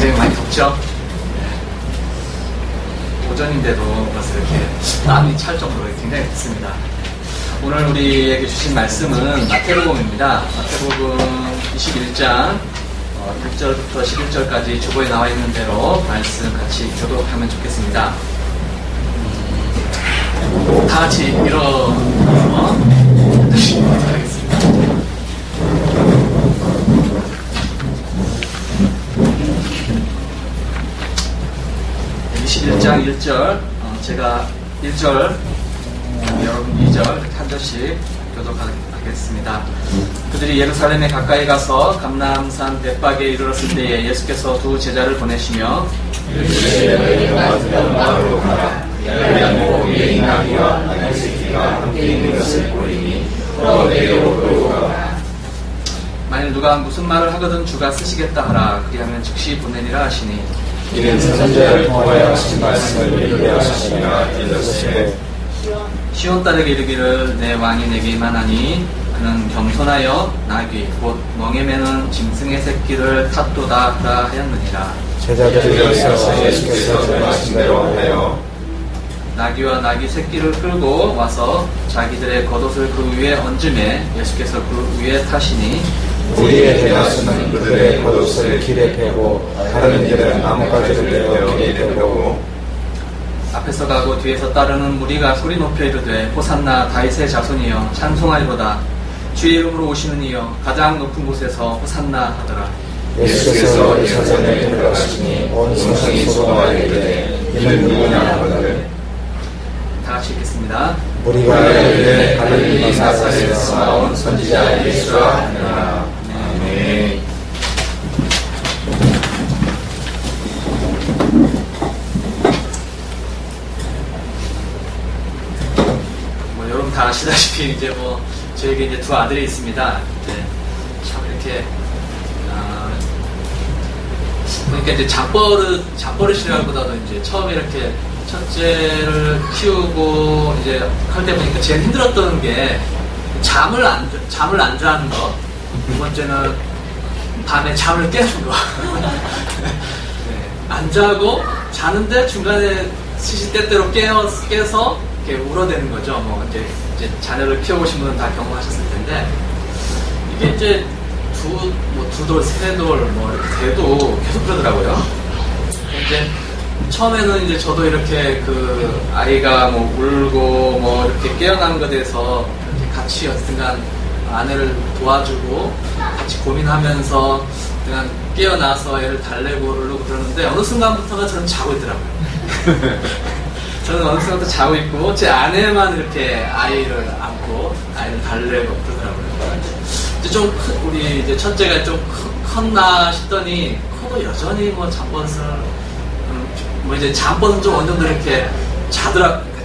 굉장히 많이 덥죠? 오전인데도 벌써 이렇게 땀이 찰 정도로 굉장히 덥습니다. 오늘 우리에게 주신 말씀은 마태복음입니다. 마태복음 21장 1절부터 11절까지 주보에 나와 있는 대로 말씀 같이 교독하면 좋겠습니다. 다 같이 일어서 듣도록 하겠습니다. 21장 1절, 제가 1절, 여러분 2절 이렇게 한 절씩 교독하겠습니다. 그들이 예루살렘에 가까이 가서 감람산 벳박에 이르렀을 때에 예수께서 두 제자를 보내시며 만일 누가 무슨 말을 하거든 주가 쓰시겠다 하라. 그리하면 즉시 보내리라 하시니 이는 선지자를 통하여 하신 말씀을 이루게 하시니라. 이르시되 시온 딸에게 이르기를 내 왕이 내게 임하나니 그는 겸손하여 나귀 곧 멍에 매는 짐승의 새끼를 탓도다 하라 하였느니라. 제자들이 있어서 예수께서 말씀하신 대로 하여 나귀와 나귀 새끼를 끌고 와서 자기들의 겉옷을 그 위에 얹음에 예수께서 그 위에 타시니 우리의 대다수는 그들의 겉옷을 길에 패고 다른 이들은 나뭇가지를 내어 길에 패고 앞에서 가고 뒤에서 따르는 무리가 소리 높여 이르되 호산나 다윗의 자손이여 찬송하리로다. 주의 이름으로 오시는 이여 가장 높은 곳에서 호산나 하더라. 예수께서 예루살렘에 들어가시니 온 성이 소동하게 이는 누구냐 하거늘 다 같이 읽겠습니다. 우리가 이르되 갈릴리 나사렛에서 나온 선지자 예수라 하느라. 아멘. 여러분 다 아시다시피 이제 저에게 이제 두 아들이 있습니다. 참 이렇게 그러니까 이제 잡버릇이라기보다도 이제 처음에 이렇게 첫째를 키우고 이제 할 때 보니까 제일 힘들었던 게 잠을 안 자는 거. 두 번째는 밤에 잠을 깨는 거. 안 자고 자는데 중간에 시시때때로 깨서 이렇게 울어대는 거죠. 이제 자녀를 키워보신 분은 다 경험하셨을 텐데 이게 이제 두 돌, 세 돌 이렇게 돼도 계속 그러더라고요. 이제 처음에는 이제 저도 이렇게 그 아이가 울고 이렇게 깨어나는 것에 대해서 이렇게 같이 어쨌든간 아내를 도와주고 같이 고민하면서 그냥 깨어나서 애를 달래고 그러고 그러는데 어느 순간부터가 저는 자고 있더라고요. 저는 어느 순간부터 자고 있고 제 아내만 이렇게 아이를 안고 아이를 달래고 그러더라고요. 이제 우리 이제 첫째가 좀 컸나 싶더니 커도 여전히 잠버릇을 이제 잠버릇은 좀 어느 정도 이렇게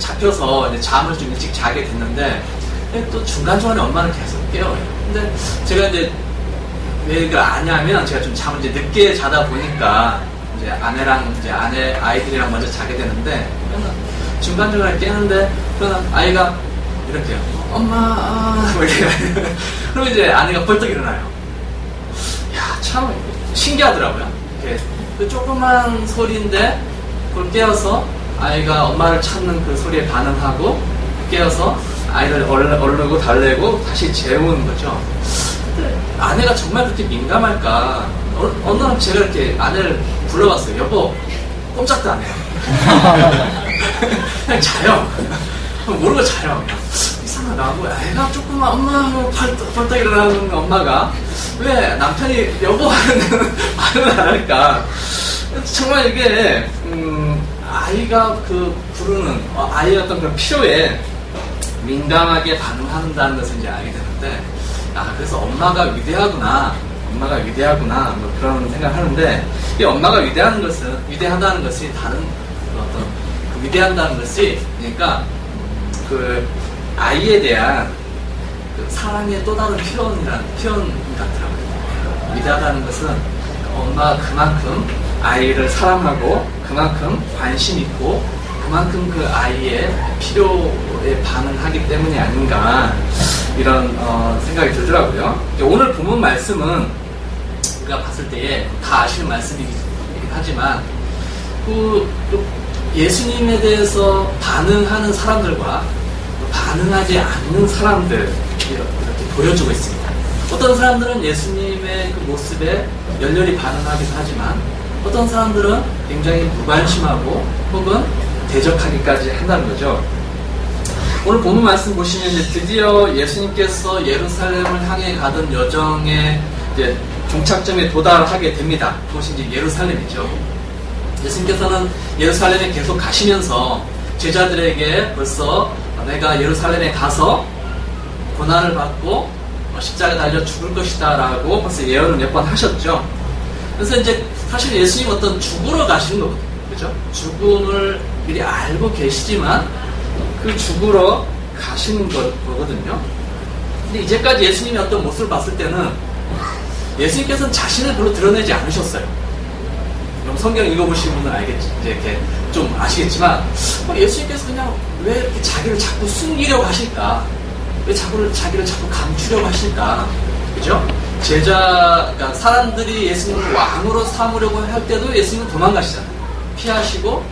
잡혀서 이제 잠을 좀 일찍 자게 됐는데 또 중간중간에 엄마는 계속 깨워요. 근데 제가 이제 왜 이걸 아냐면 제가 좀 잠을 이제 늦게 자다 보니까 이제 아내랑 이제 아이들이랑 먼저 자게 되는데 중간중간에 깨는데 그러면 아이가 이렇게요. 엄마 이렇게 그러면 이제 아내가 벌떡 일어나요. 야, 참 신기하더라고요. 이렇게 그 조그만 소리인데 그걸 깨워서 아이가 엄마를 찾는 그 소리에 반응하고 깨워서 아이를 얼르고 달래고 다시 재우는 거죠. 근데 아내가 정말 그렇게 민감할까? 어느 날 제가 이렇게 아내를 불러봤어요. 여보, 꼼짝도 안 해요. 그냥 자요. 모르고 자요. 이상하다. 애가 조금만 엄마 벌떡 일어나는 엄마가 왜 남편이 여보 하는 말을 안 할까? 정말 이게 아이가 그 부르는 아이의 어떤 그런 필요에 민감하게 반응한다는 것을 이제 알게 되는데 그래서 엄마가 위대하구나 그런 생각을 하는데 이 엄마가 위대하다는 것이 다른 어떤 그 위대한다는 것이 그러니까 그 아이에 대한 그 사랑의 또 다른 표현 같더라고요. 위대하다는 것은 엄마가 그만큼 아이를 사랑하고 그만큼 관심 있고 그만큼 그 아이의 필요에 반응하기 때문이 아닌가 이런 생각이 들더라고요. 오늘 본문 말씀은 우리가 봤을 때에 다 아시는 말씀이기 하지만 또 예수님에 대해서 반응하는 사람들과 반응하지 않는 사람들 이렇게 보여주고 있습니다. 어떤 사람들은 예수님의 그 모습에 열렬히 반응하기도 하지만 어떤 사람들은 굉장히 무관심하고 혹은 대적하기까지 한다는 거죠. 오늘 본문 말씀 보시면 이제 드디어 예수님께서 예루살렘을 향해 가던 여정의 이제 종착점에 도달하게 됩니다. 그것이 이제 예루살렘이죠. 예수님께서는 예루살렘에 계속 가시면서 제자들에게 벌써 내가 예루살렘에 가서 고난을 받고 십자가에 달려 죽을 것이다 라고 벌써 예언을 몇 번 하셨죠. 그래서 이제 사실 예수님 어떤 죽으러 가시는 거거든요. 그죠? 죽음을 미리 알고 계시지만 그 죽으러 가시는 거거든요. 근데 이제까지 예수님이 어떤 모습을 봤을 때는 예수님께서는 자신을 별로 드러내지 않으셨어요. 그럼 성경 읽어보신 분은 알겠지. 이제 이렇게 좀 아시겠지만 예수님께서 그냥 왜 이렇게 자기를 자꾸 숨기려고 하실까? 왜 자기를 자꾸 감추려고 하실까? 그죠? 그러니까 사람들이 예수님을 왕으로 삼으려고 할 때도 예수님은 도망가시잖아요. 피하시고,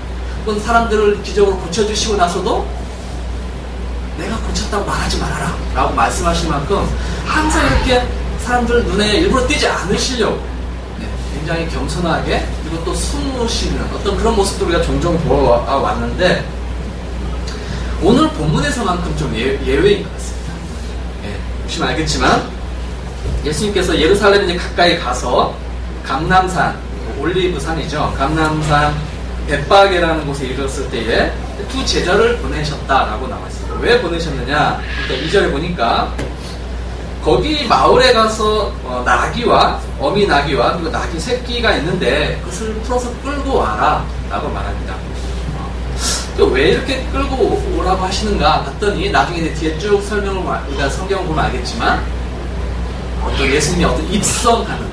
혹은 사람들을 기적으로 고쳐주시고 나서도 내가 고쳤다고 말하지 말아라 라고 말씀하실 만큼 항상 이렇게 사람들 눈에 일부러 띄지 않으시려고 굉장히 겸손하게 그리고 또 숨으시는 어떤 그런 모습도 우리가 종종 보아왔는데 오늘 본문에서만큼 좀 예외인 것 같습니다. 보시면 알겠지만 예수님께서 예루살렘에 이제 가까이 가서 감람산, 올리브산이죠. 감람산 벳바게라는 곳에 이르렀을 때에 두 제자를 보내셨다라고 나와 있습니다. 왜 보내셨느냐? 그러니까 2절에 보니까 거기 마을에 가서 나귀와 어미 나귀와 그리고 나귀 새끼가 있는데 그것을 풀어서 끌고 와라 라고 말합니다. 왜 이렇게 끌고 오라고 하시는가 봤더니 나중에 뒤에 쭉 설명을 우리가 성경을 보면 알겠지만 어떤 예수님이 어떤 입성하는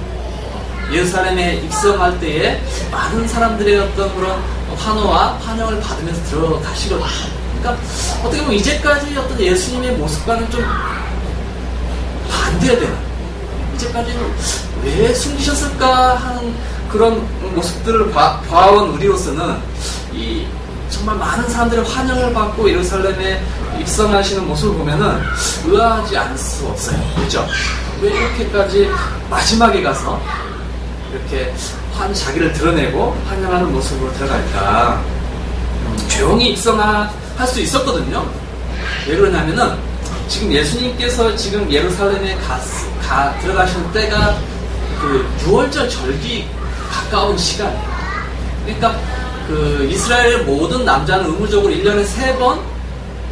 예루살렘에 입성할 때에 많은 사람들의 어떤 그런 환호와 환영을 받으면서 들어가시거든요. 그러니까 어떻게 보면 이제까지 어떤 예수님의 모습과는 좀 반대되는 이제까지는 왜 숨기셨을까 하는 그런 모습들을 봐온 우리로서는 이 정말 많은 사람들의 환영을 받고 예루살렘에 입성하시는 모습을 보면은 의아하지 않을 수 없어요. 그렇죠? 왜 이렇게까지 마지막에 가서 이렇게 자기를 드러내고 환영하는 모습으로 들어갈까? 조용히 입성할 수 있었거든요. 왜 그러냐면은 지금 예수님께서 지금 예루살렘에 들어가시는 때가 그 6월절 절기 가까운 시간이에요. 그러니까 그 이스라엘 모든 남자는 의무적으로 1년에 3번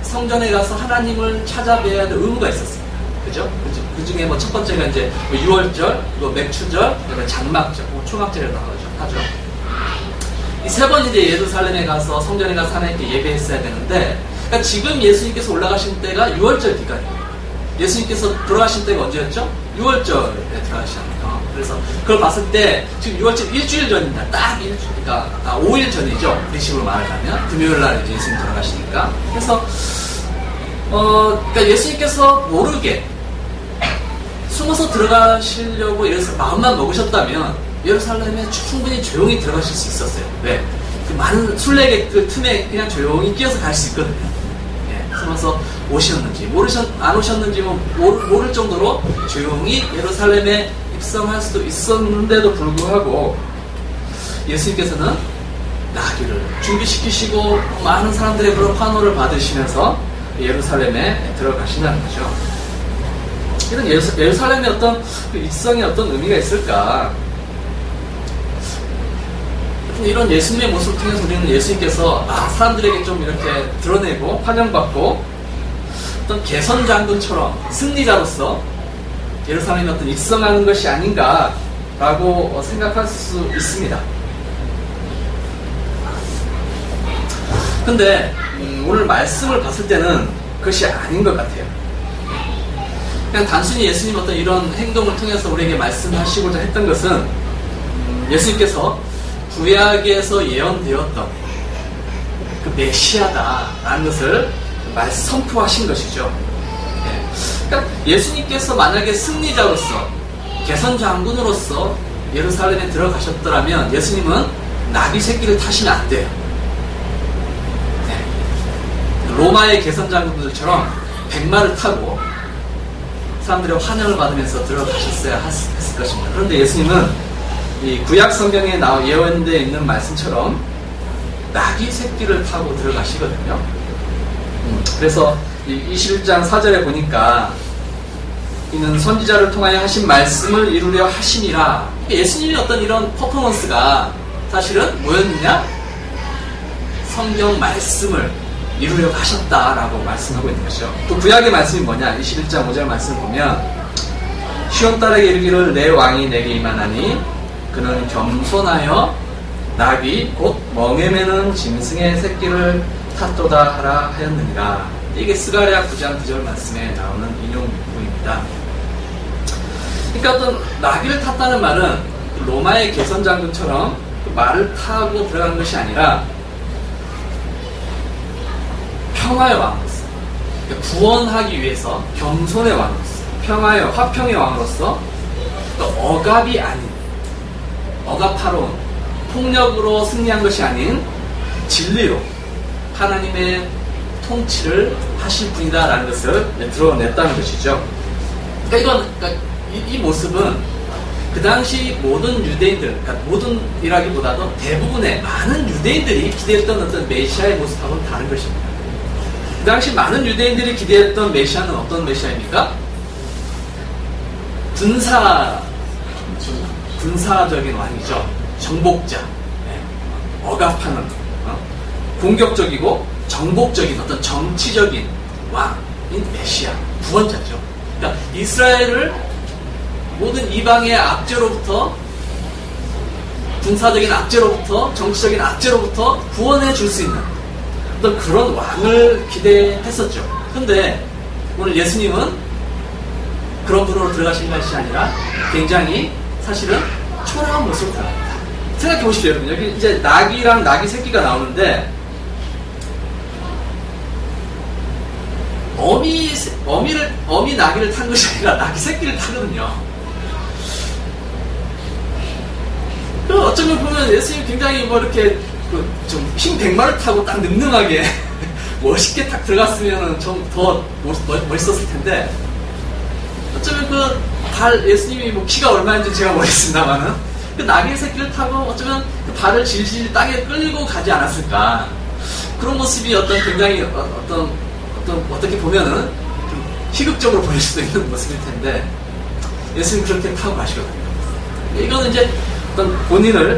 성전에 가서 하나님을 찾아뵈야 할 의무가 있었습니다. 그죠? 그 중에 뭐 첫 번째가 이제 6월절, 또 맥추절, 그다음에 장막절, 초막절이라고 하죠. 이 3번 이제 예루살렘에 가서 성전에 가서 하나님께 예배했어야 되는데, 그러니까 지금 예수님께서 올라가신 때가 6월절 기간이에요. 예수님께서 돌아가신 때가 언제였죠? 6월절에 들어가셨어요. 그래서 그걸 봤을 때 지금 6월절 일주일 전입니다. 딱 일주일, 그러니까 5일 전이죠. 우리 식으로 말하자면 금요일 날 이제 예수님 돌아가시니까. 그래서 그러니까 예수님께서 모르게 숨어서 들어가시려고 마음만 먹으셨다면 예루살렘에 충분히 조용히 들어가실 수 있었어요. 왜? 그 많은 순례객들 틈에 그냥 조용히 끼어서 갈 수 있거든요. 숨어서 오셨는지 안 오셨는지 모를 정도로 조용히 예루살렘에 입성할 수도 있었는데도 불구하고 예수님께서는 나귀를 준비시키시고 많은 사람들의 그런 환호를 받으시면서 예루살렘에 들어가신다는 거죠. 이런 예루살렘의 어떤 그 입성에 어떤 의미가 있을까? 이런 예수님의 모습을 통해서 우리는 예수님께서 사람들에게 좀 이렇게 드러내고 환영받고 어떤 개선장군처럼 승리자로서 예루살렘에 어떤 입성하는 것이 아닌가라고 생각할 수 있습니다. 근데 오늘 말씀을 봤을 때는 그것이 아닌 것 같아요. 그냥 단순히 예수님 어떤 이런 행동을 통해서 우리에게 말씀하시고자 했던 것은 예수님께서 구약에서 예언되었던 그 메시아다라는 것을 선포하신 것이죠. 그러니까 예수님께서 만약에 승리자로서 개선장군으로서 예루살렘에 들어가셨더라면 예수님은 나귀 새끼를 타시면 안 돼요. 네. 로마의 개선장군들처럼 백마를 타고 사람들의 환영을 받으면서 들어가셨어야 했을 것입니다. 그런데 예수님은 이 구약 성경에 예언되어 있는 말씀처럼 나귀 새끼를 타고 들어가시거든요. 그래서 이 21장 4절에 보니까 이는 선지자를 통하여 하신 말씀을 이루려 하심이라. 예수님의 어떤 이런 퍼포먼스가 사실은 뭐였느냐? 성경 말씀을 이루려고 하셨다라고 말씀하고 있는 것이죠. 또 구약의 말씀이 뭐냐? 21장 5절 말씀을 보면 시온 딸에게 이르기를 내 왕이 내게 임하나니 그는 겸손하여 나귀 곧 멍에 매는 짐승의 새끼를 탔도다 하라 하였느니라. 이게 스가랴 9장 9절 말씀에 나오는 인용부입니다. 그러니까 어떤 나귀를 탔다는 말은 로마의 개선장군처럼 말을 타고 들어간 것이 아니라 평화의 왕으로서, 그러니까 구원하기 위해서 겸손의 왕으로서, 평화의 화평의 왕으로서, 또 억압이 아닌, 억압하러 폭력으로 승리한 것이 아닌 진리로 하나님의 통치를 하실 분이다라는 것을 드러냈다는 것이죠. 그러니까 이 모습은 그 당시 모든 유대인들, 그러니까 모든이라기보다도 대부분의 많은 유대인들이 기대했던 어떤 메시아의 모습하고는 다른 것입니다. 그 당시 많은 유대인들이 기대했던 메시아는 어떤 메시아입니까? 군사적인 왕이죠. 정복자, 억압하는, 공격적이고 정복적인 어떤 정치적인 왕인 메시아, 구원자죠. 그러니까 이스라엘을 모든 이방의 악재로부터, 군사적인 악재로부터, 정치적인 악재로부터 구원해 줄 수 있는 어떤 그런 왕을 기대했었죠. 그런데 오늘 예수님은 그런 분으로 들어가신 것이 아니라 굉장히 사실은 초라한 모습으로 들어갑니다. 생각해 보십시오, 여러분. 여기 이제 나귀랑 나귀 새끼가 나오는데 어미 나귀를 탄 것이 아니라 나귀 새끼를 타거든요. 어쩌면 보면 예수님 굉장히 뭐 이렇게 좀 흰 백마를 타고 딱 늠름하게 멋있게 딱 들어갔으면 좀 더 멋있었을 텐데, 어쩌면 예수님이 뭐 키가 얼마인지 제가 모르겠습니다만은 그 나귀 새끼를 타고 어쩌면 그 발을 질질 땅에 끌고 가지 않았을까. 그런 모습이 굉장히 어떻게 보면은 좀 희극적으로 보일 수도 있는 모습일 텐데 예수님 그렇게 타고 가시거든요. 이거는 이제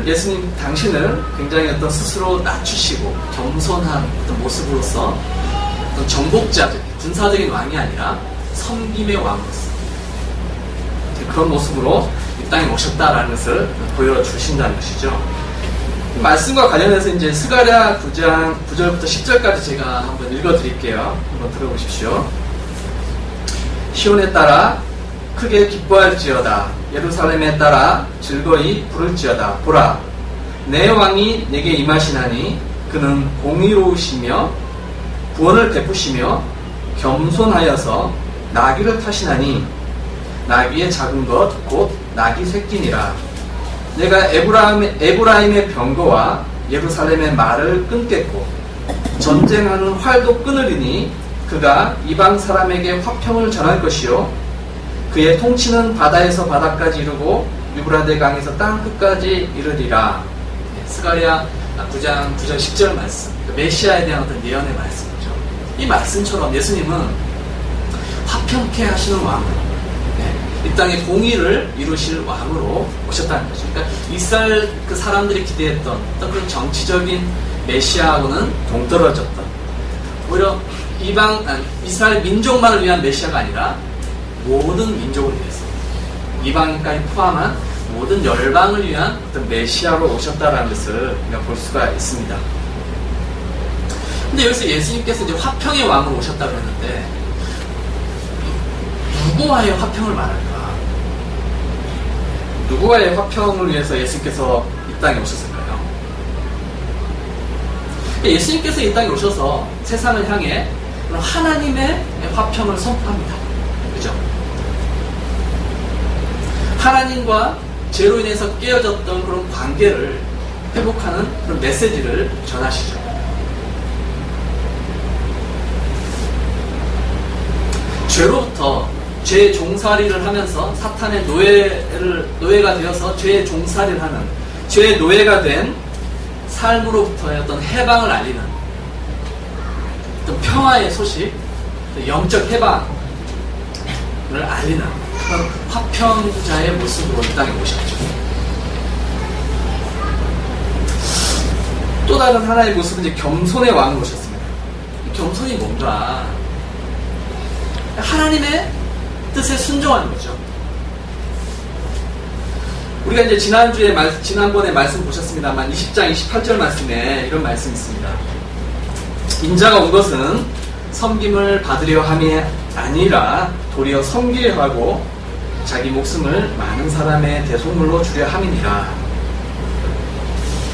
예수님 당신을 굉장히 스스로 낮추시고 겸손한 모습으로서 정복자적, 군사적인 왕이 아니라 섬김의 왕으로서 그런 모습으로 이 땅에 오셨다라는 것을 보여주신다는 것이죠. 말씀과 관련해서 이제 스가랴 9장 9절부터 10절까지 제가 한번 읽어드릴게요. 한번 들어보십시오. 시온에 따라 크게 기뻐할지어다. 예루살렘에 따라 즐거이 부를지어다. 보라, 내 왕이 내게 임하시나니 그는 공의로우시며 구원을 베푸시며 겸손하여서 나귀를 타시나니 나귀의 작은 것 곧 나귀 새끼니라. 내가 에브라임의 병거와 예루살렘의 말을 끊겠고 전쟁하는 활도 끊으리니 그가 이방 사람에게 화평을 전할 것이요 그의 통치는 바다에서 바다까지 이르고 유브라데 강에서 땅 끝까지 이르리라. 스가랴 9장 9절 10절 말씀, 메시아에 대한 어떤 예언의 말씀이죠. 이 말씀처럼 예수님은 화평케 하시는 왕으로, 이 땅에 공의를 이루실 왕으로 오셨다는 거죠. 그러니까 이스라엘 그 사람들이 기대했던 어떤 그런 정치적인 메시아하고는 동떨어졌던, 오히려 이스라엘 민족만을 위한 메시아가 아니라 모든 민족을 위해서, 이방인까지 포함한 모든 열방을 위한 어떤 메시아로 오셨다라는 것을 우리가 볼 수가 있습니다. 근데 여기서 예수님께서 이제 화평의 왕으로 오셨다고 했는데 누구와의 화평을 말할까? 누구와의 화평을 위해서 예수님께서 이 땅에 오셨을까요? 예수님께서 이 땅에 오셔서 세상을 향해 하나님의 화평을 선포합니다. 그죠? 하나님과 죄로 인해서 깨어졌던 그런 관계를 회복하는 그런 메시지를 전하시죠. 죄로부터 죄의 종살이를 하면서 사탄의 노예가 되어서 죄의 종살이를 하는, 죄의 노예가 된 삶으로부터의 어떤 해방을 알리는 어떤 평화의 소식, 영적 해방을 알리는 그런 화평자의 모습으로 이 땅에 오셨죠. 또 다른 하나의 모습은 이제 겸손의 왕으로 오셨습니다. 이 겸손이 뭔가? 하나님의 뜻에 순종하는 거죠. 우리가 이제 지난번에 말씀 보셨습니다만 20장 28절 말씀에 이런 말씀이 있습니다. 인자가 온 것은 섬김을 받으려 함이 아니라 도리어 섬기려 하고 자기 목숨을 많은 사람의 대속물로 주려 함이니라.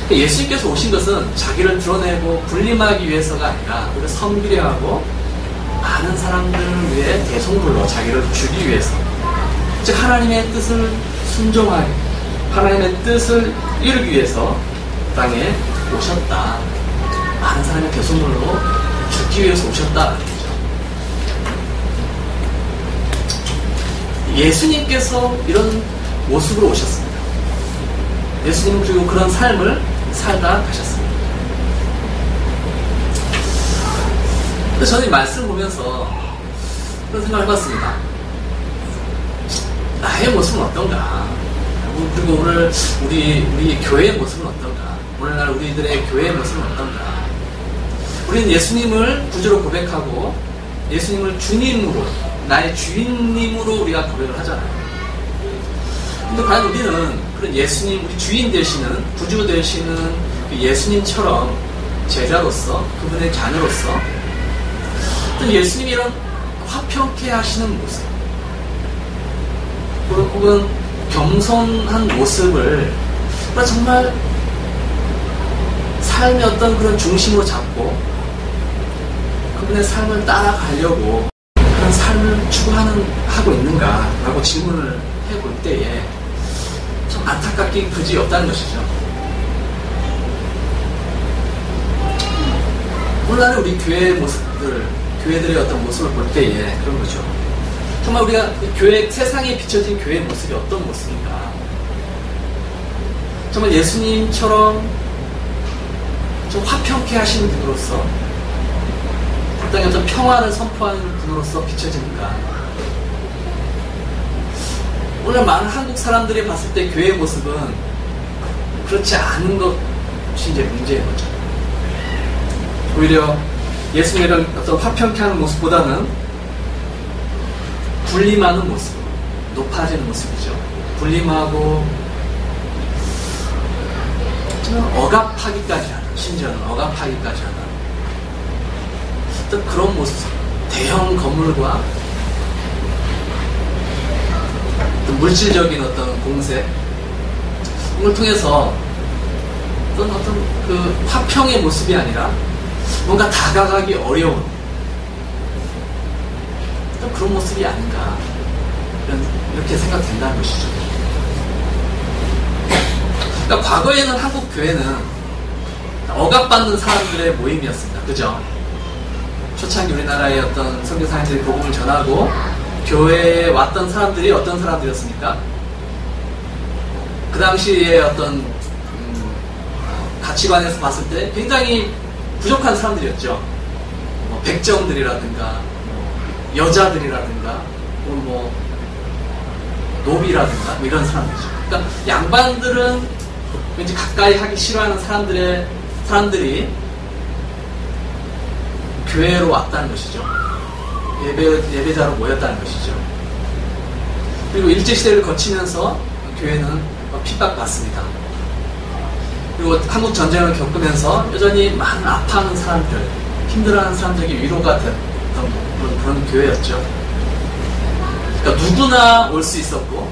예수님께서 오신 것은 자기를 드러내고 군림하기 위해서가 아니라 우리를 섬기려 하고 많은 사람들을 위해 대속물로 자기를 주기 위해서, 즉 하나님의 뜻을 순종하기, 하나님의 뜻을 이루기 위해서 땅에 오셨다. 많은 사람의 대속물로 죽기 위해서 오셨다는 거죠. 예수님께서 이런 모습으로 오셨습니다. 예수님은 그리고 그런 삶을 살다 가셨습니다. 그래서 저는 이 말씀을 보면서 그런 생각을 해봤습니다. 나의 모습은 어떤가? 그리고 오늘 우리 교회의 모습은 어떤가? 오늘날 우리들의 교회의 모습은 어떤가? 우리는 예수님을 구주로 고백하고 예수님을 주님으로, 나의 주인님으로 우리가 고백을 하잖아요. 근데 과연 우리는 그런 예수님, 우리 주인 되시는, 구주 되시는 그 예수님처럼 제자로서, 그분의 자녀로서 또 예수님이 이런 화평케 하시는 모습, 혹은 겸손한 모습을 정말 삶의 어떤 그런 중심으로 잡고 그분의 삶을 따라가려고 그런 삶을 추구하고 있는가라고 질문을 해볼 때에 좀 안타깝게 그지 없다는 것이죠. 오늘날의 우리 교회의 모습들, 교회들의 어떤 모습을 볼 때에 그런 거죠. 정말 우리가 교회, 세상에 비춰진 교회의 모습이 어떤 모습인가? 정말 예수님처럼 좀 화평케 하시는 분으로서, 그 땅에 어떤 평화를 선포하는 분으로서 비춰지는가? 오늘 많은 한국 사람들이 봤을 때 교회의 모습은 그렇지 않은 것이 이제 문제인 거죠. 오히려 예수님의 이런 어떤 화평케 하는 모습보다는 군림하는 모습, 높아지는 모습이죠. 군림하고 억압하기까지 하는, 심지어는 억압하기까지 하는 어떤 그런 모습, 대형 건물과 어떤 물질적인 어떤 공세, 이걸 통해서 어떤 그 화평의 모습이 아니라 뭔가 다가가기 어려운 어떤 그런 모습이 아닌가, 이렇게 생각된다는 것이죠. 그러니까 과거에는 한국 교회는 억압받는 사람들의 모임이었습니다. 그죠? 초창기 우리나라의 어떤 선교사님들이 복음을 전하고 교회에 왔던 사람들이 어떤 사람들이었습니까? 그 당시에 어떤 가치관에서 봤을 때 굉장히 부족한 사람들이었죠. 백정들이라든가 여자들이라든가 노비라든가 이런 사람들이죠. 그러니까 양반들은 왠지 가까이 하기 싫어하는 사람들이 교회로 왔다는 것이죠. 예배자로 모였다는 것이죠. 그리고 일제시대를 거치면서 교회는 핍박받습니다. 그리고 한국 전쟁을 겪으면서 여전히 많은 아파하는 사람들, 힘들어하는 사람들에게 위로가 됐던 그런 교회였죠. 그러니까 누구나 올 수 있었고,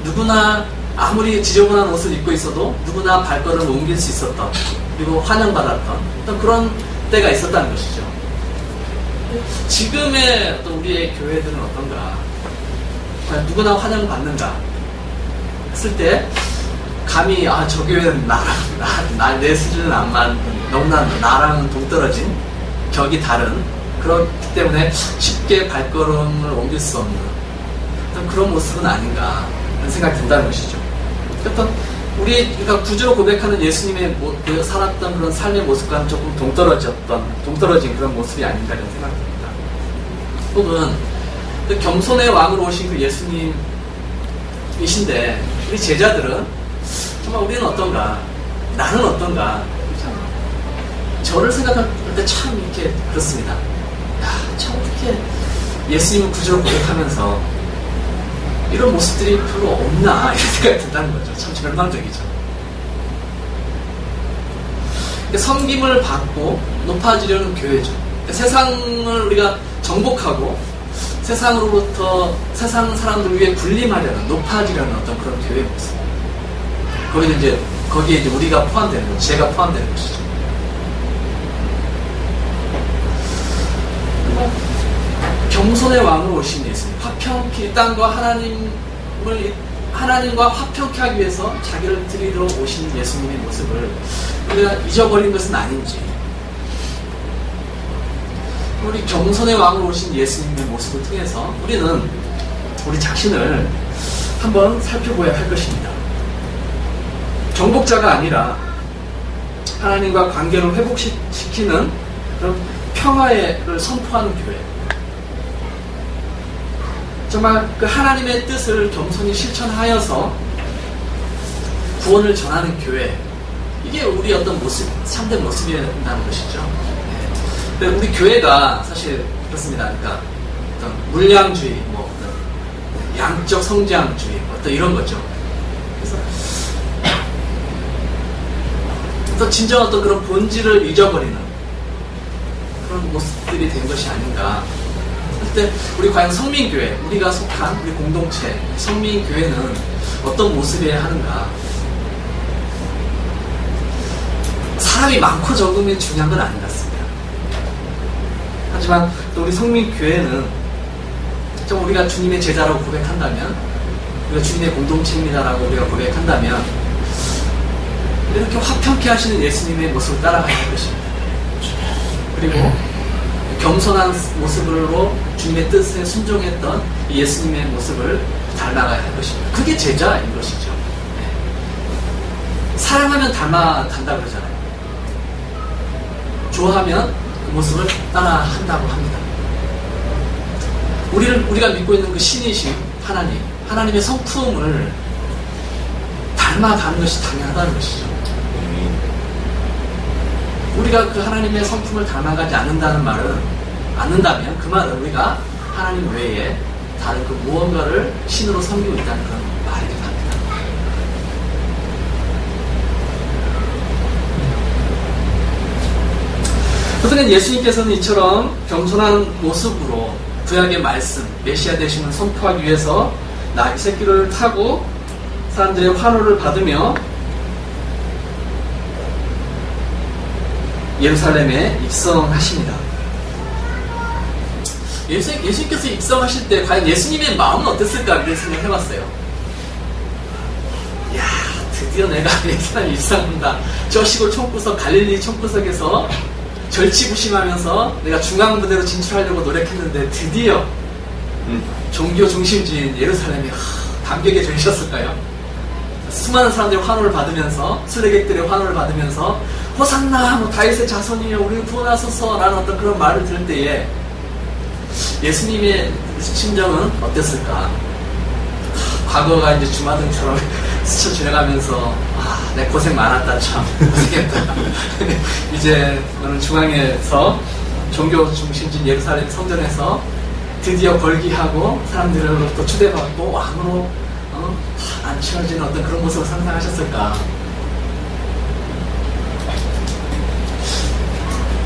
누구나 아무리 지저분한 옷을 입고 있어도 누구나 발걸음을 옮길 수 있었던, 그리고 환영받았던 어떤 그런 때가 있었다는 것이죠. 지금의 어떤 우리의 교회들은 어떤가? 과연 누구나 환영받는가? 했을 때 감히 저 교회는 내 수준은 안 맞는, 너무나 나랑은 동떨어진 격이 다른, 그렇기 때문에 쉽게 발걸음을 옮길 수 없는 어떤 그런 모습은 아닌가 하는 생각이 든다는 것이죠. 어떤 우리가 구주로 고백하는 예수님의 살았던 그런 삶의 모습과는 조금 동떨어진 그런 모습이 아닌가 이런 생각이 듭니다. 혹은 그 겸손의 왕으로 오신 그 예수님이신데 우리 제자들은 정말 우리는 어떤가, 나는 어떤가, 저를 생각할 때 참 이렇게 그렇습니다. 참 어떻게 예수님을 구주로 고백하면서 이런 모습들이 별로 없나 이런 생각이 든다는 거죠. 참 절망적이죠. 섬김을 받고 높아지려는 교회죠. 세상을 우리가 정복하고 세상으로부터 세상 사람들 위해 군림하려는, 높아지려는 어떤 그런 교회의 모습. 거기에 이제 우리가 포함되는 것, 제가 포함되는 것이죠. 겸손의 왕으로 오신 예수님, 화평케, 이 땅과 하나님과 화평케 하기 위해서 자기를 드리러 오신 예수님의 모습을 우리가 잊어버린 것은 아닌지, 우리 겸손의 왕으로 오신 예수님의 모습을 통해서 우리는 우리 자신을 한번 살펴봐야 할 것입니다. 정복자가 아니라 하나님과 관계를 회복시키는 그런 평화를 선포하는 교회, 정말 그 하나님의 뜻을 겸손히 실천하여서 구원을 전하는 교회, 이게 우리 어떤 모습, 참된 모습이라는 것이죠. 네. 우리 교회가 사실 그렇습니다. 그러니까 어떤 물량주의, 어떤 양적 성장주의, 어떤 이런 거죠. 그래서 어떤 진정 어떤 그런 본질을 잊어버리는 그런 모습들이 된 것이 아닌가. 그때 우리 과연 성민교회, 우리가 속한 우리 공동체 성민교회는 어떤 모습이어야 하는가. 사람이 많고 적음이 중요한 건 아닌 것 같습니다. 하지만 또 우리 성민교회는 좀 우리가 주님의 제자라고 고백한다면, 우리가 주님의 공동체입니다라고 우리가 고백한다면 이렇게 화평케 하시는 예수님의 모습을 따라가야 할 것입니다. 그리고 겸손한 모습으로 주님의 뜻에 순종했던 예수님의 모습을 닮아가야 할 것입니다. 그게 제자인 것이죠. 사랑하면 닮아간다 그러잖아요. 좋아하면 그 모습을 따라한다고 합니다. 우리가 믿고 있는 그 신이신 하나님의 성품을 닮아가는 것이 당연하다는 것이죠. 우리가 그 하나님의 성품을 닮아가지 않는다면 그 말은 우리가 하나님 외에 다른 그 무언가를 신으로 섬기고 있다는 그런 말이기도 합니다. 어쨌든 예수님께서는 이처럼 겸손한 모습으로 구약의 말씀, 메시아 되심을 선포하기 위해서 나귀 새끼를 타고 사람들의 환호를 받으며 예루살렘에 입성하십니다. 예수님께서 입성하실 때 과연 예수님의 마음은 어땠을까 이런 생각을 해봤어요. 이야, 드디어 내가 예루살렘에 입성한다. 저 시골 총구석, 갈릴리 총구석에서 절치부심하면서 내가 중앙부대로 진출하려고 노력했는데 드디어 종교 중심지인 예루살렘에 감격에 절이셨을까요? 수많은 사람들의 환호를 받으면서, 순례객들의 환호를 받으면서 호산나, 다윗의 자손이여 우리를 구원하소서 라는 어떤 그런 말을 들을 때에 예수님의 심정은 어땠을까? 과거가 이제 주마등처럼 스쳐 지나가면서 내 고생 많았다, 참 고생했다. 이제 너는 중앙에서 종교 중심지인 예루살렘 성전에서 드디어 걸기하고 사람들로부터 추대받고 왕으로 안 치워지는 어떤 그런 모습을 상상하셨을까?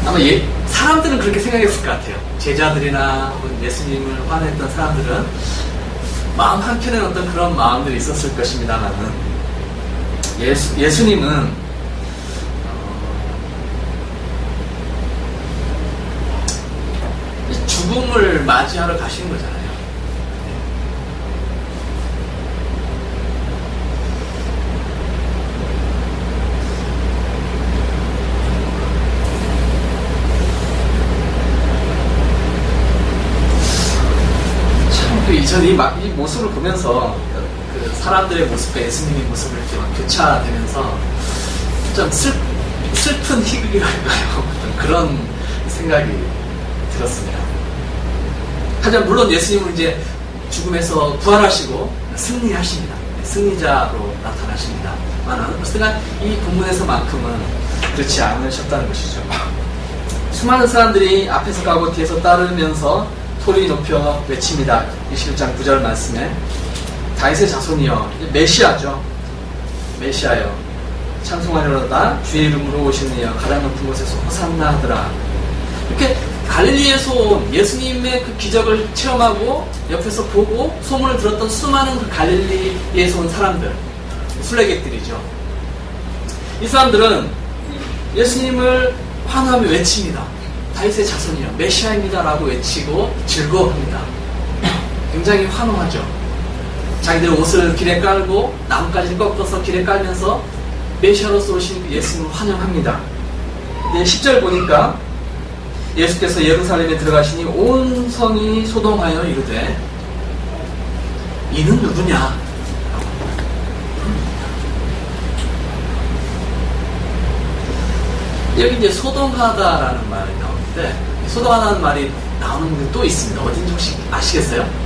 아마 사람들은 그렇게 생각했을 것 같아요. 제자들이나 예수님을 환호했던 사람들은 마음 한켠에는 어떤 그런 마음들이 있었을 것입니다만은 예수님은 죽음을 맞이하러 가시는 거잖아요. 저는 이 모습을 보면서 그 사람들의 모습과 예수님의 모습을 이렇게 막 교차되면서 좀 슬픈 희극이랄까요? 그런 생각이 들었습니다. 하지만 물론 예수님은 이제 죽음에서 부활하시고 승리하십니다. 승리자로 나타나십니다. 그러나 이 본문에서만큼은 그렇지 않으셨다는 것이죠. 수많은 사람들이 앞에서 가고 뒤에서 따르면서 소리 높여 외칩니다. 21장 9절 말씀에 다윗의 자손이여, 메시아죠. 메시아여, 찬송하려다 주의 이름으로 오시는 이여, 가장 높은 곳에서 호산나 하더라. 이렇게 갈릴리에서 온 예수님의 그 기적을 체험하고 옆에서 보고 소문을 들었던 수많은 그 갈릴리에서 온 사람들, 순례객들이죠. 이 사람들은 예수님을 환호하며 외칩니다. 다윗의 자손이여, 메시아입니다 라고 외치고 즐거워합니다. 굉장히 환호하죠. 자기들의 옷을 길에 깔고 나뭇가지를 꺾어서 길에 깔면서 메시아로서 오신 예수님을 환영합니다. 네, 10절 보니까 예수께서 예루살렘에 들어가시니 온 성이 소동하여 이르되 이는 누구냐? 여기 이제 소동하다라는 말이 나오는데, 소동하다는 말이 나오는 게 또 있습니다. 어딘지 혹시 아시겠어요?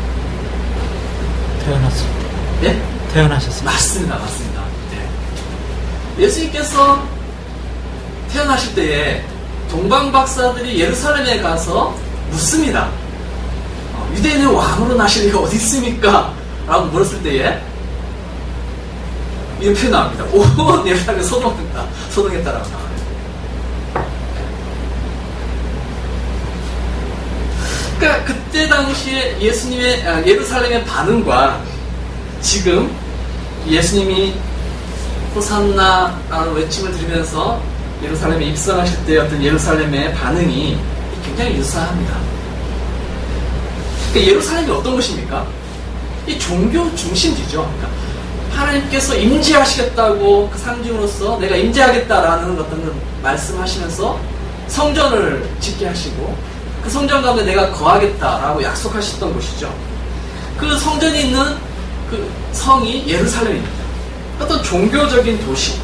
태어났습니다. 예? 태어나셨습니다. 맞습니다. 네. 예수님께서 태어나실 때에 동방 박사들이 예루살렘에 가서 묻습니다. 유대인의 왕으로 나실 리가 어디 있습니까? 라고 물었을 때에 이런 표현 나옵니다. 온 예루살렘에 소동했다라고 나와요. 그러니까 그때 당시에 예수님의 예루살렘의 반응과 지금 예수님이 호산나라는 외침을 들으면서 예루살렘에 입성하실 때 어떤 예루살렘의 반응이 굉장히 유사합니다. 그러니까 예루살렘이 어떤 곳입니까? 이 종교 중심지죠. 그러니까 하나님께서 임재하시겠다고 그 상징으로서 내가 임재하겠다라는 어떤 말씀하시면서 성전을 짓게 하시고 그 성전 가운데 내가 거하겠다라고 약속하셨던 곳이죠. 그 성전이 있는 그 성이 예루살렘입니다. 어떤 종교적인 도시,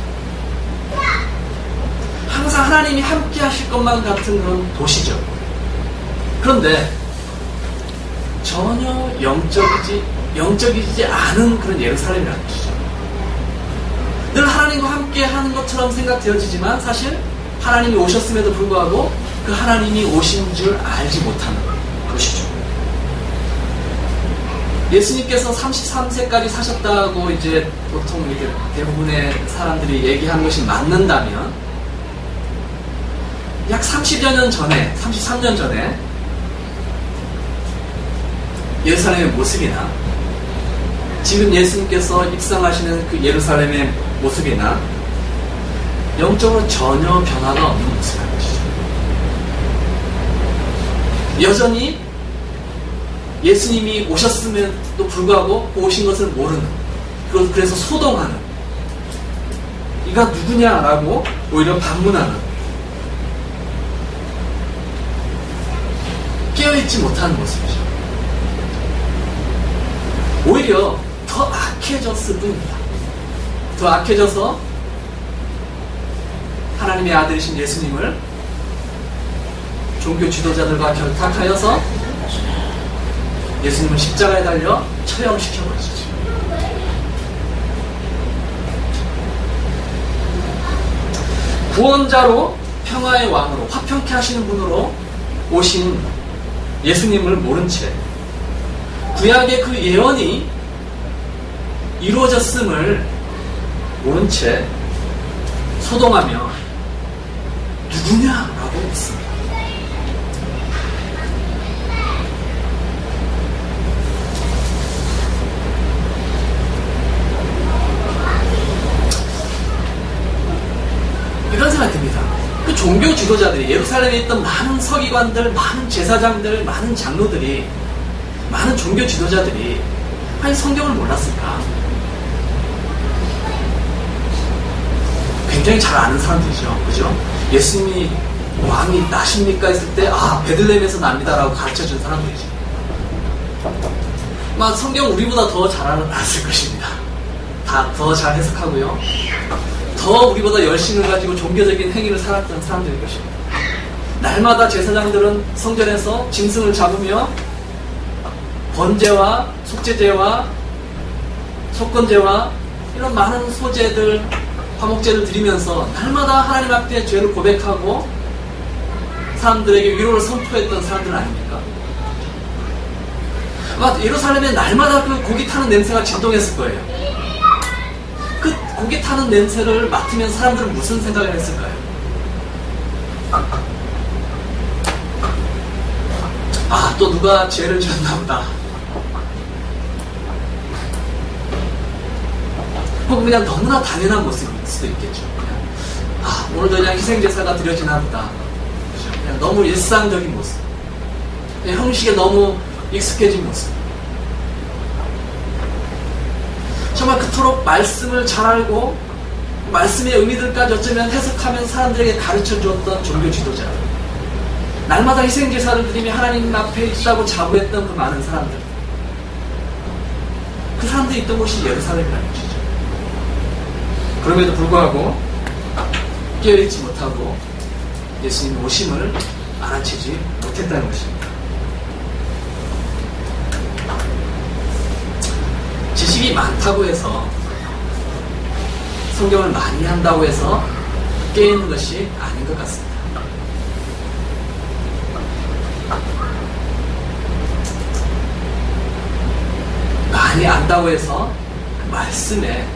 항상 하나님이 함께 하실 것만 같은 그런 도시죠. 그런데 전혀 영적이지 않은 그런 예루살렘이라는 것이죠. 늘 하나님과 함께 하는 것처럼 생각되어지지만 사실 하나님이 오셨음에도 불구하고 그 하나님이 오신 줄 알지 못하는 것이죠. 예수님께서 33세까지 사셨다고 이제 보통 이렇게 대부분의 사람들이 얘기하는 것이 맞는다면 약 30여 년 전에, 33년 전에 예루살렘의 모습이나 지금 예수님께서 입성하시는 그 예루살렘의 모습이나 영적으로 전혀 변화가 없는 모습인 것이죠. 여전히 예수님이 오셨음에도 불구하고 오신 것을 모르는, 그래서 소동하는, 이가 누구냐라고 오히려 반문하는, 깨어있지 못하는 모습이죠. 오히려 더 악해졌을 뿐입니다. 더 악해져서 하나님의 아들이신 예수님을 종교 지도자들과 결탁하여서 예수님을 십자가에 달려 처형시켜버리시죠. 구원자로, 평화의 왕으로, 화평케 하시는 분으로 오신 예수님을 모른 채 구약의 그 예언이 이루어졌음을 모른 채 소동하며 누구냐라고 묻습니다. 이런 생각이 듭니다. 그 종교 지도자들이, 예루살렘에 있던 많은 서기관들, 많은 제사장들, 많은 장로들이, 많은 종교 지도자들이 아니 성경을 몰랐을까? 굉장히 잘 아는 사람들이죠. 그죠? 예수님이 왕이 나십니까? 했을 때 베들레헴에서 납니다라고 가르쳐준 사람들이죠. 아마 성경 우리보다 더 잘 알았을 것입니다. 다 더 잘 해석하고요. 더 우리보다 열심을 가지고 종교적인 행위를 살았던 사람들일 것입니다. 날마다 제사장들은 성전에서 짐승을 잡으며 번제와 속죄제와 속건제와 이런 많은 소제들, 화목제를 드리면서 날마다 하나님 앞에 죄를 고백하고 사람들에게 위로를 선포했던 사람들 아닙니까? 아마 예루살렘에 날마다 그 고기 타는 냄새가 진동했을 거예요. 그 고기 타는 냄새를 맡으면 사람들은 무슨 생각을 했을까요? 아, 또 누가 죄를 지었나 보다. 혹은 그냥 너무나 당연한 모습일 수도 있겠죠. 그냥, 아, 오늘도 그냥 희생제사가 드려지나 보다. 그냥 너무 일상적인 모습. 그냥 형식에 너무 익숙해진 모습. 정말 그토록 말씀을 잘 알고 말씀의 의미들까지 어쩌면 해석하면 사람들에게 가르쳐 주었던 종교 지도자. 날마다 희생제사를 드리며 하나님 앞에 있다고 자부했던 그 많은 사람들. 그 사람들이 있던 곳이 예루살렘이라는 것이죠. 그럼에도 불구하고 깨어있지 못하고 예수님 오심을 알아채지 못했다는 것입니다. 지식이 많다고 해서 성경을 많이 한다고 해서 깨있는 것이 아닌 것 같습니다. 많이 안다고 해서 그 말씀에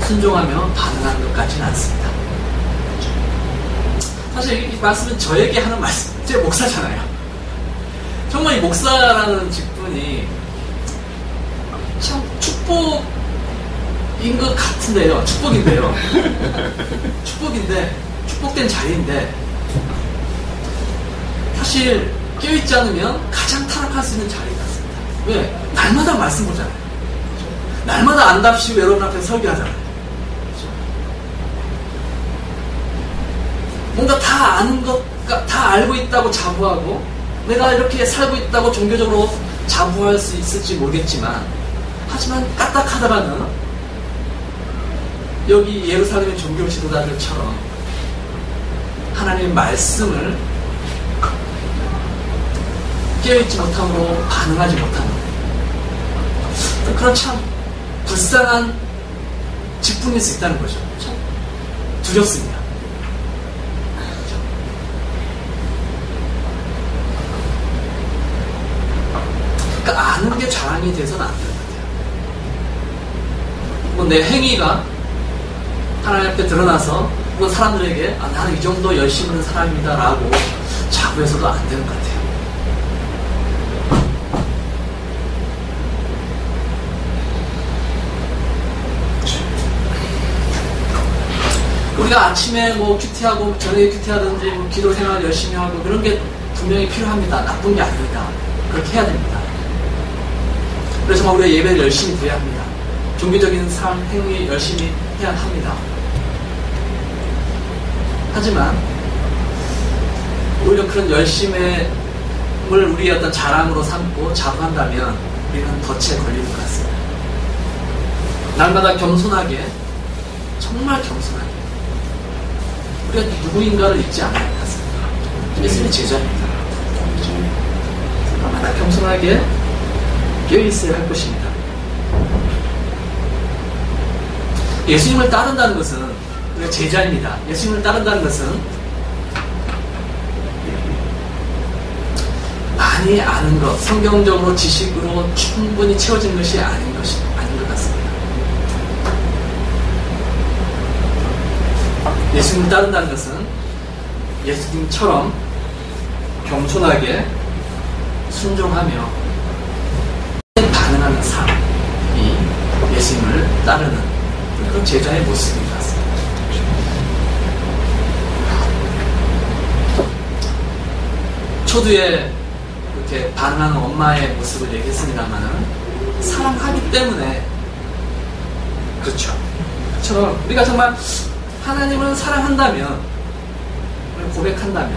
순종하며 반응하는 것 같지는 않습니다. 사실 이 말씀은 저에게 하는 말씀, 제 목사잖아요. 정말 이 목사라는 직분이 참 축복인 것 같은데요. 축복인데요. 축복인데, 축복된 자리인데, 사실 깨어있지 않으면 가장 타락할 수 있는 자리 같습니다. 왜? 날마다 말씀 보잖아요. 날마다 안답시고 여러분 앞에 설교하잖아요. 뭔가 다 아는 것, 다 알고 있다고 자부하고 내가 이렇게 살고 있다고 종교적으로 자부할 수 있을지 모르겠지만 하지만 까딱하다가는 여기 예루살렘의 종교 지도자들처럼 하나님의 말씀을 깨어있지 못함으로 반응하지 못하는 그런 참 불쌍한 직분일 수 있다는 거죠. 참 두렵습니다. 그러니까 아는 게 자랑이 돼서는 안 되는 것 같아요. 뭐 내 행위가 하나님 앞에 드러나서 뭐 사람들에게 아, 나는 이 정도 열심히 하는 사람이다 라고 자부해서도 안 되는 것 같아요. 우리가 아침에 뭐 큐티하고 저녁에 큐티하든지 뭐 기도 생활 열심히 하고 그런 게 분명히 필요합니다. 나쁜 게 아닙니다. 그렇게 해야 됩니다. 그래서 막 우리가 예배를 열심히 드려야 합니다. 종교적인 삶, 행위 열심히 해야 합니다. 하지만 오히려 그런 열심을 우리의 어떤 자랑으로 삼고 자부한다면 우리는 덫에 걸리는 것 같습니다. 날마다 겸손하게, 정말 겸손하게 우리가 누구인가를 잊지 않아야 할 것 같습니다. 예수님의 제자입니다. 날마다 겸손하게 깨어있어야 할 것입니다. 예수님을 따른다는 것은 우리가 제자입니다. 예수님을 따른다는 것은 많이 아는 것, 성경적으로 지식으로 충분히 채워진 것이 아닌 것 같습니다. 예수님을 따른다는 것은 예수님처럼 겸손하게 순종하며 반응하는 삶이 예수님을 따르는 그런 제자의 모습인 것 같습니다. 초두에 이렇게 반응하는 엄마의 모습을 얘기했습니다만은 사랑하기 때문에 그렇죠. 그처럼 우리가 정말 하나님을 사랑한다면, 고백한다면,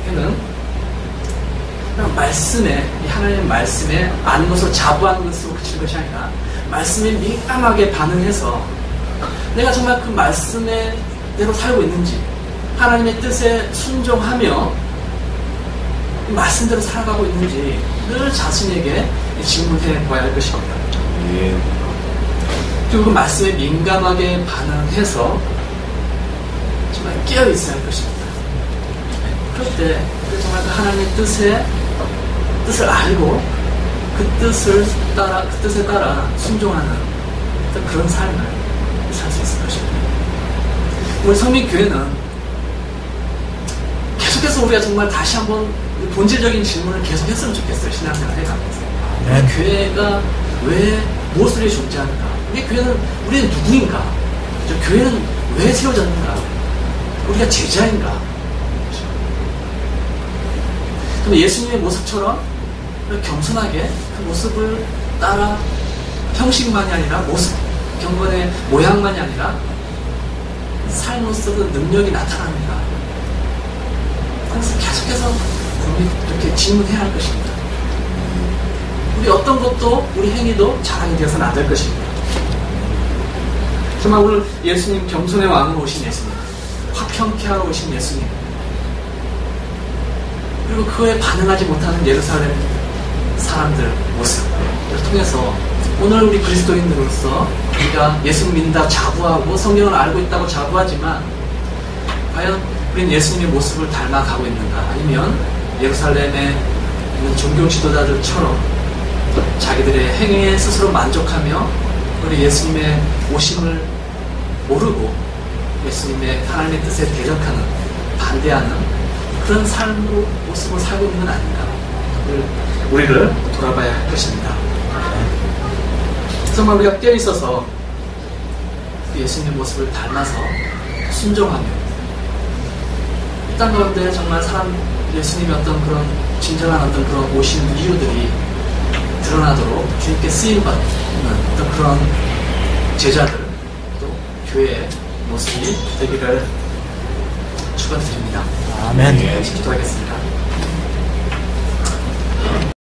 그는 그냥 말씀에 하나님의 말씀에 아는 것으로 자부하는 것으로 그칠 것이 아니라 말씀에 민감하게 반응해서 내가 정말 그 말씀대로 살고 있는지, 하나님의 뜻에 순종하며 말씀대로 살아가고 있는지 늘 자신에게 질문해 보아야 할 것입니다. 예. 그리고 그 말씀에 민감하게 반응해서 정말 깨어 있어야 할 것입니다. 그럴 때 정말 그 하나님의 뜻을 알고 그 뜻에 따라 순종하는 그런 삶을 살 수 있을 것입니다. 우리 성민교회는 계속해서 우리가 정말 다시 한번 본질적인 질문을 계속 했으면 좋겠어요. 신앙생활 해가면서. 우리 교회가 왜, 무엇을 위해 존재하는가? 우리는 누구인가? 교회는 왜 세워졌는가? 우리가 제자인가? 그럼 예수님의 모습처럼 겸손하게 그 모습을 따라 형식만이 아니라 모습, 경건의 모양만이 아니라 삶으로서도 능력이 나타납니다. 그래서 계속해서 우리 이렇게 질문해야 할 것입니다. 우리 어떤 것도, 우리 행위도 자랑이 되어서는 안 될 것입니다. 정말 오늘 예수님, 겸손의 왕으로 오신 예수님, 화평케 하러 오신 예수님, 그리고 그에 반응하지 못하는 예루살렘 사람들 모습을 통해서 오늘 우리 그리스도인으로서 우리가 예수님 믿는다 자부하고 성경을 알고 있다고 자부하지만 과연 우리는 예수님의 모습을 닮아가고 있는가? 아니면 예루살렘에 있는 종교 지도자들처럼 자기들의 행위에 스스로 만족하며 우리 예수님의 오심을 모르고 예수님의 하나님의 뜻에 대적하는, 반대하는 그런 삶으로 모습을 살고 있는 건 아닌가? 우리를 돌아봐야 할 것입니다. 정말 우리가 깨어있어서 예수님의 모습을 닮아서 순종하며 이 땅 가운데 정말 예수님의 어떤 그런 진정한 어떤 그런 오신 이유들이 드러나도록 주님께 쓰임받는 어떤 그런 제자들, 또 교회의 모습이 되기를 축원드립니다. 아멘. 기도하겠습니다.